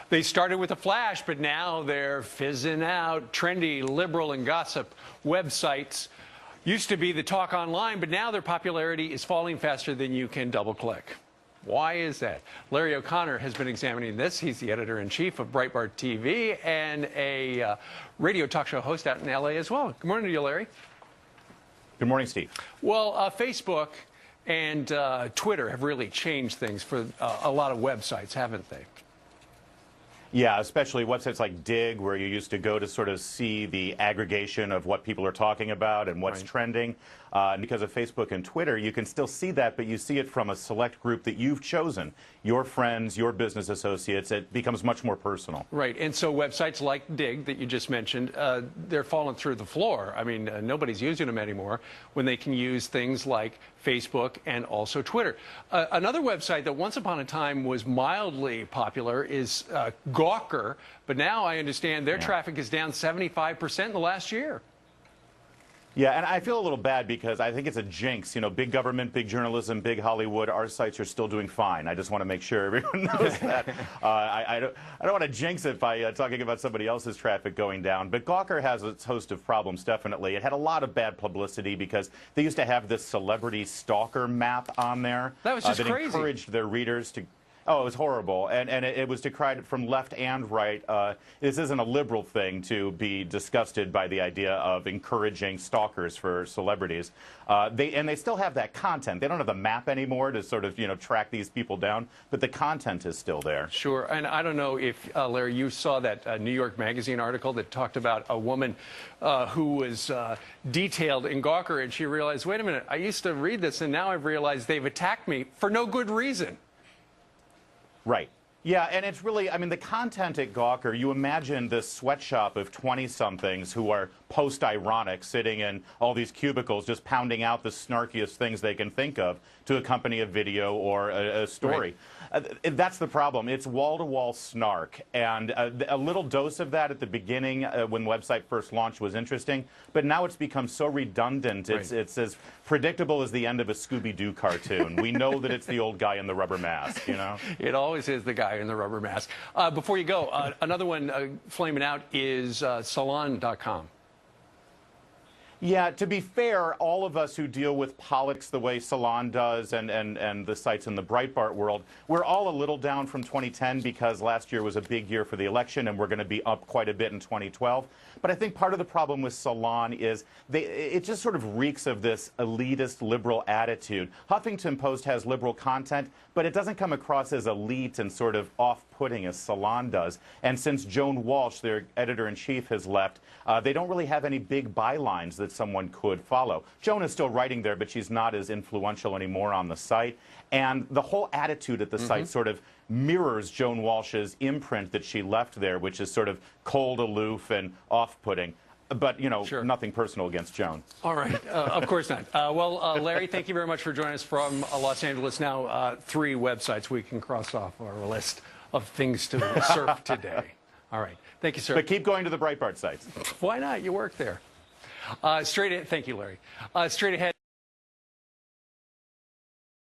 They started with a flash, but now they're fizzing out. Trendy, liberal, and gossip websites used to be the talk online, but now their popularity is falling faster than you can double-click. Why is that? Larry O'Connor has been examining this. He's the editor-in-chief of Breitbart TV and a radio talk show host out in L.A. as well. Good morning to you, Larry. Good morning, Steve. Well, Facebook and Twitter have really changed things for a lot of websites, haven't they? Yeah, especially websites like Digg, where you used to go to sort of see the aggregation of what people are talking about and what's trending. Because of Facebook and Twitter, you can still see that, but you see it from a select group that you've chosen. Your friends, your business associates. It becomes much more personal. Right, and so websites like Digg that you just mentioned, they're falling through the floor. I mean, nobody's using them anymore when they can use things like Facebook and also Twitter. Another website that once upon a time was mildly popular is Gawker, but now I understand their traffic is down 75% in the last year. Yeah, and I feel a little bad because I think it's a jinx. You know, big government, big journalism, big Hollywood, our sites are still doing fine. I just want to make sure everyone knows that. I don't want to jinx it by talking about somebody else's traffic going down. But Gawker has its host of problems, definitely. It had a lot of bad publicity because they used to have this celebrity stalker map on there. That was just that crazy. Encouraged their readers to... Oh, it was horrible, and it was decried from left and right. This isn't a liberal thing to be disgusted by the idea of encouraging stalkers for celebrities. They still have that content. They don't have the map anymore to sort of track these people down, but the content is still there. Sure, and I don't know if Larry, you saw that New York Magazine article that talked about a woman who was detailed in Gawker, and she realized, wait a minute, I used to read this, and now I've realized they've attacked me for no good reason. Right. Yeah, and it's really, I mean, the content at Gawker, you imagine this sweatshop of 20-somethings who are post-ironic, sitting in all these cubicles just pounding out the snarkiest things they can think of to accompany a video or a story. Right. That's the problem. It's wall-to-wall snark, and a little dose of that at the beginning when the website first launched was interesting, but now it's become so redundant. It's as predictable as the end of a Scooby-Doo cartoon. We know that it's the old guy in the rubber mask, It always is the guy in the rubber mask. Before you go, another one flaming out is Salon.com. Yeah, to be fair, all of us who deal with politics the way Salon does and the sites in the Breitbart world, we're all a little down from 2010 because last year was a big year for the election and we're going to be up quite a bit in 2012. But I think part of the problem with Salon is it just sort of reeks of this elitist liberal attitude. Huffington Post has liberal content, but it doesn't come across as elite and sort of off-putting as Salon does. And since Joan Walsh, their editor-in-chief, has left, they don't really have any big bylines that someone could follow. Joan is still writing there, but she's not as influential anymore on the site. And the whole attitude at the site sort of mirrors Joan Walsh's imprint that she left there, which is sort of cold, aloof, and off-putting. But, nothing personal against Joan. All right. Of course not. Well, Larry, thank you very much for joining us from Los Angeles. Now, 3 websites we can cross off our list of things to surf today. All right. Thank you, sir. But keep going to the Breitbart sites. Why not? You work there. Thank you, Larry. Straight ahead.